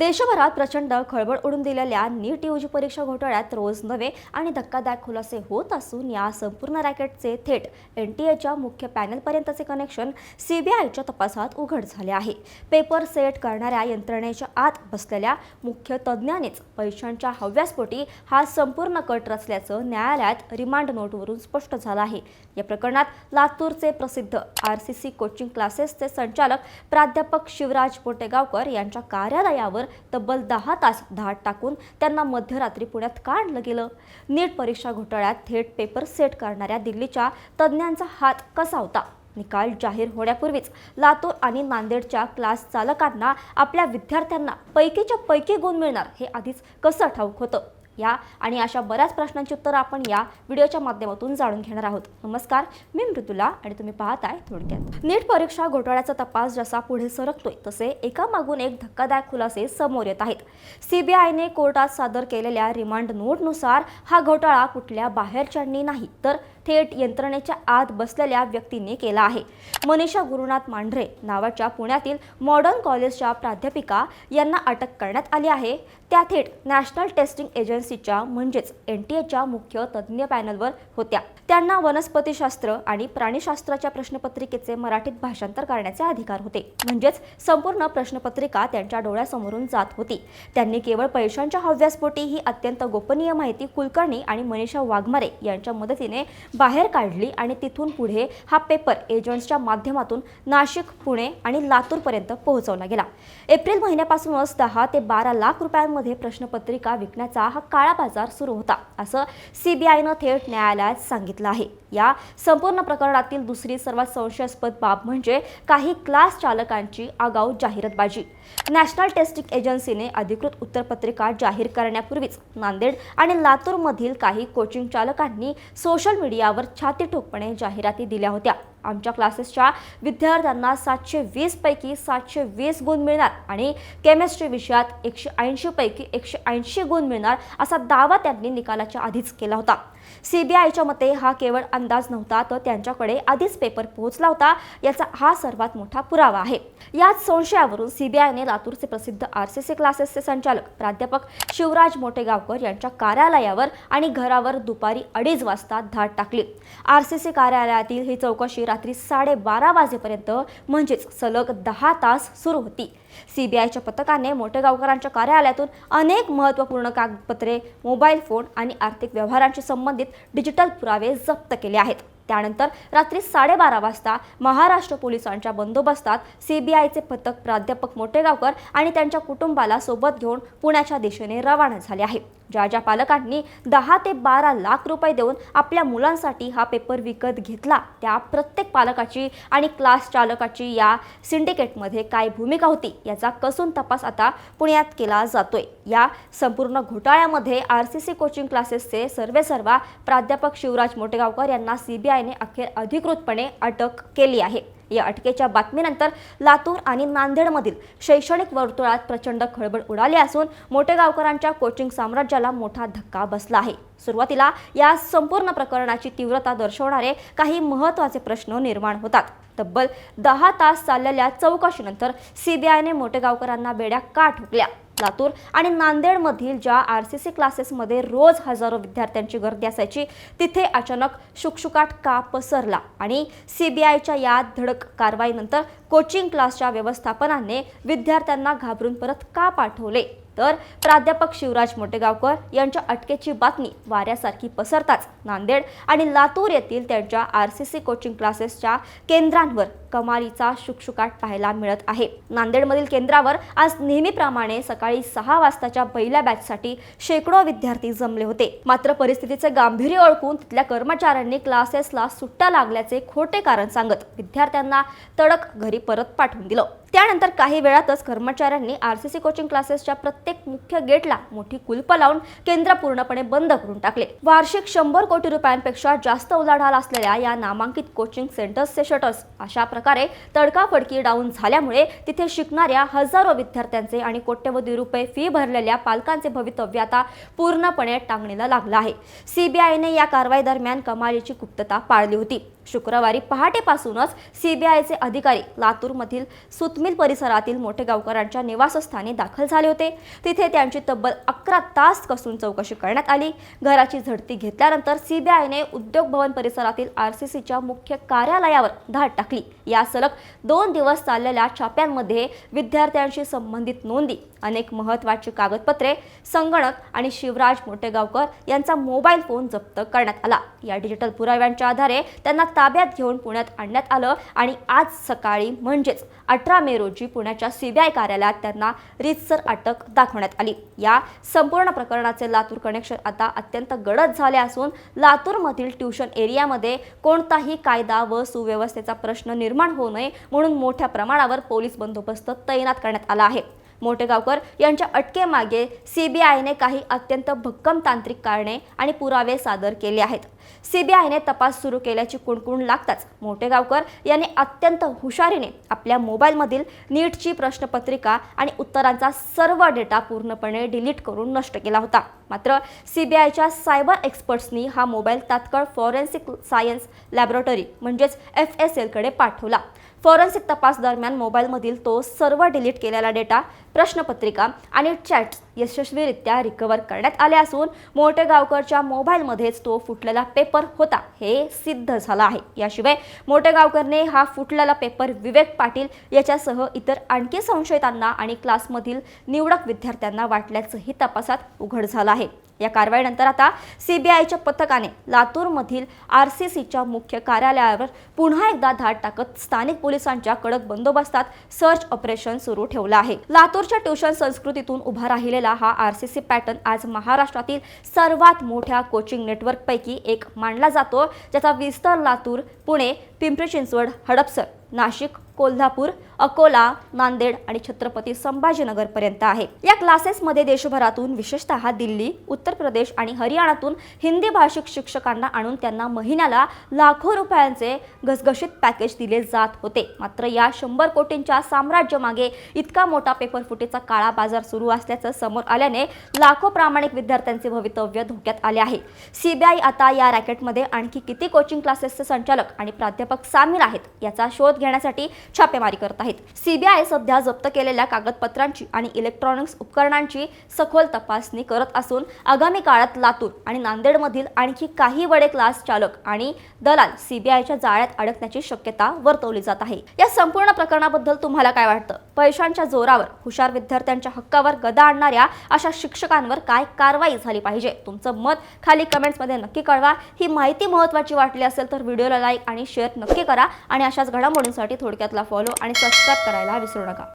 देशभरात प्रचंड खळबळ उडून दिलेल्या नीट यूजी परीक्षा घोटाळ्यात रोज नवे आणि धक्कादायक खुलासे होत असून या संपूर्ण रॅकेटचे थेट एनटीएच्या मुख्य पॅनलपर्यंतचे कनेक्शन सीबीआयच्या तपासात उघड झाले आहे. पेपर सेट करणाऱ्या यंत्रणेच्या आत बसलेल्या मुख्य तज्ज्ञानेच पैशांच्या हव्यासपोटी हा संपूर्ण कट रचल्याचं न्यायालयात रिमांड नोटवरून स्पष्ट झालं आहे. या प्रकरणात लातूरचे प्रसिद्ध आरसीसी कोचिंग क्लासेसचे संचालक प्राध्यापक शिवराज मोटेगावकर यांच्या कार्यालयावर तब्बल 10 तास धाड टाकून त्यांना मध्यरात्री पुण्यात का आणलं गेलं? नीट परीक्षा घोटाळ्यात थेट पेपर सेट करणाऱ्या दिल्लीच्या तज्ज्ञांचा हात कसा होता? निकाल जाहीर होण्यापूर्वीच लातूर आणि नांदेडच्या क्लास चालकांना आपल्या विद्यार्थ्यांना पैकीच्या पैकी गुण मिळणार हे आधीच कसं ठाऊक होतं? या आणि अशा बऱ्याच प्रश्नांची उत्तरं आपण या व्हिडिओच्या माध्यमातून जाणून घेणार आहोत. नमस्कार, मी मृदुला आणि तुम्ही पाहताय थोडक्यात. नीट परीक्षा घोटाळ्याचा तपास जसा पुढे सरकतोय तसे एकामागून एक धक्कादायक खुलासे समोर येत आहेत. सीबीआयने कोर्टात सादर केलेल्या रिमांड नोटनुसार हा घोटाळा कुठल्या बाहेरच्यांनी नाही तर थेट यंत्रणेच्या आत बसलेल्या व्यक्तीने केला आहे. मनीषा गुरुनाथ मांढरे नावाच्या पुण्यातील मॉडर्न कॉलेजच्या प्राध्यापिका यांना अटक करण्यात आली आहे. त्या थेट नॅशनल टेस्टिंग एजन्सीच्या म्हणजेच एनटीएच्या मुख्य तज्ज्ञ पॅनलवर होत्या. त्यांना वनस्पतीशास्त्र आणि प्राणीशास्त्राच्या प्रश्नपत्रिकेचे मराठीत भाषांतर करण्याचे अधिकार होते. म्हणजेच संपूर्ण प्रश्नपत्रिका त्यांच्या डोळ्यासमोरून जात होती. त्यांनी केवळ पैशांच्या हव्यासपोटी ही अत्यंत गोपनीय माहिती कुलकर्णी आणि मनीषा वाघमारे यांच्या मदतीने बाहेर काढली आणि तिथून पुढे हा पेपर एजंट्सच्या माध्यमातून नाशिक, पुणे आणि लातूरपर्यंत पोहोचवला गेला. एप्रिल महिन्यापासूनच 10 ते 12 लाख रुपयांमध्ये प्रश्नपत्रिका विकण्याचा हा काळा बाजार सुरू होता, असं सीबीआयनं थेट न्यायालयात सांगितलं आहे. या संपूर्ण प्रकरणातील दुसरी सर्वात संशयास्पद बाब म्हणजे काही क्लास चालकांची आगाऊ जाहिरातबाजी. नॅशनल टेस्टिंग एजन्सीने अधिकृत उत्तरपत्रिका जाहीर करण्यापूर्वीच नांदेड आणि लातूरमधील काही कोचिंग चालकांनी सोशल मीडियावर छातीठोकपणे जाहिराती दिल्या होत्या. आमच्या क्लासेसच्या विद्यार्थ्यांना 720 पैकी 720 गुण मिळणार आणि केमिस्ट्री विषयात 180 पैकी 180 गुण मिळणार असा दावा त्यांनी निकालाच्या आधीच केला होता. सीबीआयच्या मते हा केवळ अंदाज नव्हता तर त्यांच्याकडे आधीच पेपर पोहोचला होता याचा हा सर्वात मोठा पुरावा आहे. याच संशयावरून सीबीआयने लातूरचे प्रसिद्ध आरसीसी क्लासेसचे संचालक प्राध्यापक शिवराज मोटेगावकर यांच्या कार्यालयावर आणि घरावर दुपारी 2:30 वाजता धाड टाकली. आरसीसी कार्यालयातील ही चौकशी रात्री 12:30 वाजेपर्यंत म्हणजेच सलग 10 तास सुरू होती. सीबीआयच्या पथकाने मोटेगावकरांच्या कार्यालयातून अनेक महत्त्वपूर्ण कागदपत्रे, मोबाईल फोन आणि आर्थिक व्यवहारांशी संबंधित डिजिटल पुरावे जप्त केले आहेत. त्यानंतर रात्री 12:30 वाजता महाराष्ट्र पोलिसांच्या बंदोबस्तात सीबीआयचे पथक प्राध्यापक मोटेगावकर आणि त्यांच्या कुटुंबाला सोबत घेऊन पुण्याच्या दिशेने रवाना झाले आहे. ज्या पालकांनी 10 ते 12 लाख रुपये देऊन आपल्या मुलांसाठी हा पेपर विकत घेतला त्या प्रत्येक पालकाची आणि क्लास चालकाची या सिंडिकेटमध्ये काय भूमिका होती याचा कसून तपास आता पुण्यात केला जातोय. या संपूर्ण घोटाळ्यामध्ये आरसीसी कोचिंग क्लासेसचे सर्वेसर्वा प्राध्यापक शिवराज मोटेगावकर यांना सीबीआयने अखेर अधिकृतपणे अटक केली आहे. या अटकेच्या बातमीनंतर लातूर आणि नांदेडमधील शैक्षणिक वर्तुळात प्रचंड खळबळ उडाली असून मोटेगावकरांच्या कोचिंग साम्राज्याला मोठा धक्का बसला आहे. सुरुवातीला या संपूर्ण प्रकरणाची तीव्रता दर्शवणारे काही महत्त्वाचे प्रश्न निर्माण होतात. तब्बल 10 तास चाललेल्या चौकशीनंतर सीबीआयने मोटेगावकरांना बेड्या का ठोकल्या? लातूर आणि नांदेडमधील ज्या आरसीसी क्लासेसमध्ये रोज हजारो विद्यार्थ्यांची गर्दी असायची तिथे अचानक शुकशुकाट का पसरला? आणि सीबीआयच्या या धडक कारवाईनंतर कोचिंग क्लासच्या व्यवस्थापनाने विद्यार्थ्यांना घाबरून परत का पाठवले? तर प्राध्यापक शिवराज मोटेगावकर यांच्या अटकेची बातमी वाऱ्यासारखी पसरताच नांदेड आणि लातूर येथील त्यांच्या आरसीसी कोचिंग क्लासेसच्या केंद्रांवर कमालीचा शुकशुकाट पाहायला मिळत आहे. नांदेडमधील केंद्रावर आज नेहमीप्रमाणे सकाळी 6 वाजताच्या पहिल्या बॅचसाठी शेकडो विद्यार्थी जमले होते. मात्र परिस्थितीचे गांभीर्य ओळखून तिथल्या कर्मचाऱ्यांनी क्लासेसला सुट्ट्या लागल्याचे खोटे कारण सांगत विद्यार्थ्यांना तडक घरी परत पाठवून दिलं. त्यानंतर काही वेळातच कर्मचाऱ्यांनी आरसीसी कोचिंग क्लासेसच्या प्रत्येक मुख्य गेटला मोठी कुलपं लावून केंद्र पूर्णपणे बंद करून टाकले. वार्षिक 100 कोटी रुपयांपेक्षा जास्त उलाढाल असलेल्या या नामांकित कोचिंग सेंटर्सचे शटर्स अशा प्रकारे तडकाफडकी डाऊन झाल्यामुळे तिथे शिकणाऱ्या हजारो विद्यार्थ्यांचे आणि कोट्यवधी रुपये फी भरलेल्या पालकांचे भवितव्य आता पूर्णपणे टांगणीला लागलं आहे. सीबीआयने या कारवाई दरम्यान कमालीची गुप्तता पाळली होती. शुक्रवारी पहाटेपासूनच सीबीआयचे अधिकारी लातूरमधील सुतमिल परिसरातील मोठेगावकरांच्या निवासस्थानी दाखल झाले होते. तिथे त्यांची तब्बल 11 तास कसून चौकशी करण्यात आली. घराची झडती घेतल्यानंतर सीबीआयने उद्योग भवन परिसरातील आरसीसीच्या मुख्य कार्यालयावर धाड टाकली. या सलग 2 दिवस चाललेल्या छाप्यांमध्ये विद्यार्थ्यांशी संबंधित नोंदी, अनेक महत्त्वाची कागदपत्रे, संगणक आणि शिवराज मोठेगावकर यांचा मोबाईल फोन जप्त करण्यात आला. या डिजिटल पुराव्यांच्या आधारे त्यांना ताब्यात घेऊन पुण्यात आणण्यात आलं आणि आज सकाळी म्हणजेच 18 मे रोजी पुण्याच्या सीबीआय कार्यालयात त्यांना रीतसर अटक दाखवण्यात आली. या संपूर्ण प्रकरणाचे लातूर कनेक्शन आता अत्यंत गडद झाले असून लातूरमधील ट्यूशन एरियामध्ये कोणताही कायदा व सुव्यवस्थेचा प्रश्न निर्माण होऊ नये म्हणून मोठ्या प्रमाणावर पोलीस बंदोबस्त तैनात करण्यात आला आहे. मोठेगावकर यांच्या अटकेमागे सीबीआयने काही अत्यंत भक्कम तांत्रिक कारणे आणि पुरावे सादर केले आहेत. सीबीआयने तपास सुरू केल्याची कुणकुण लागताच मोठेगावकर यांनी अत्यंत हुशारीने आपल्या मोबाईलमधील नीटची प्रश्नपत्रिका आणि उत्तरांचा सर्व डेटा पूर्णपणे डिलीट करून नष्ट केला होता. मात्र सीबीआयच्या सायबर एक्सपर्ट्सनी हा मोबाईल तात्काळ फॉरेन्सिक सायन्स लॅबोरेटरी म्हणजेच FSL कडे पाठवला. फॉरेन्सिक तपास दरम्यान मोबाईलमधील तो सर्व डिलीट केलेला डेटा, प्रश्नपत्रिका आणि चॅट्स यशस्वीरित्या रिकव्हर करण्यात आले असून मोठेगावकरच्या मोबाईलमध्येच तो फुटलेला पेपर होता हे सिद्ध झालं आहे. याशिवाय मोठेगावकरने हा फुटलेला पेपर विवेक पाटील याच्यासह इतर आणखी संशयितांना आणि क्लासमधील निवडक विद्यार्थ्यांना वाटल्याचंही तपासात उघड झालं आहे. या कारवाईनंतर आता सीबीआयच्या पथकाने लातूरमधील आरसीसीच्या मुख्य कार्यालयावर पुन्हा एकदा धाड टाकत स्थानिक पोलिसांच्या कडक बंदोबस्तात सर्च ऑपरेशन सुरू ठेवलं आहे. लातूरच्या ट्यूशन संस्कृतीतून उभा राहिलेला हा आरसीसी पॅटर्न आज महाराष्ट्रातील सर्वात मोठ्या कोचिंग नेटवर्कपैकी एक मानला जातो, ज्याचा विस्तार लातूर, पुणे, पिंपरी चिंचवड, हडपसर, नाशिक, कोल्हापूर, अकोला, नांदेड आणि छत्रपती संभाजीनगर पर्यंत आहे. या क्लासेसमध्ये देशभरातून विशेषतः दिल्ली, उत्तर प्रदेश आणि हरियाणातून हिंदी भाषिक शिक्षकांना आणून त्यांना महिन्याला लाखो रुपयांचे घसघशीत पॅकेज दिले जात होते. मात्र या 100 कोटींच्या साम्राज्यामागे इतका मोठा पेपर फुटीचा काळा बाजार सुरू असल्याचं समोर आल्याने लाखो प्रामाणिक विद्यार्थ्यांचे भवितव्य धोक्यात आले आहे. सीबीआय आता या रॅकेटमध्ये आणखी किती कोचिंग क्लासेसचे संचालक आणि प्राध्यापक सामील आहेत याचा शोध घेण्यासाठी छापेमारी करत आहेत. सीबीआय सध्या जप्त केलेल्या कागदपत्रांची आणि इलेक्ट्रॉनिक्स उपकरणांची सखोल तपासणी करत असून आगामी काळात लातूर आणि नांदेडमधील आणखी काही बडे क्लास चालक आणि दलाल सीबीआयच्या जाळ्यात अडकण्याची शक्यता वर्तवली जात आहे. या संपूर्ण प्रकरणाबद्दल तुम्हाला काय वाटतं? पैशांच्या जोरावर हुशार विद्यार्थ्यांच्या हक्कावर गदा आणणाऱ्या अशा शिक्षकांवर काय कारवाई झाली पाहिजे? तुमचं मत खाली कमेंट्समध्ये नक्की कळवा. ही माहिती महत्त्वाची वाटली असेल तर व्हिडिओला लाईक आणि शेअर नक्की करा आणि अशाच घडामोडींसाठी थोडक्यातला फॉलो आणि सबस्क्राईब करायला विसरू नका.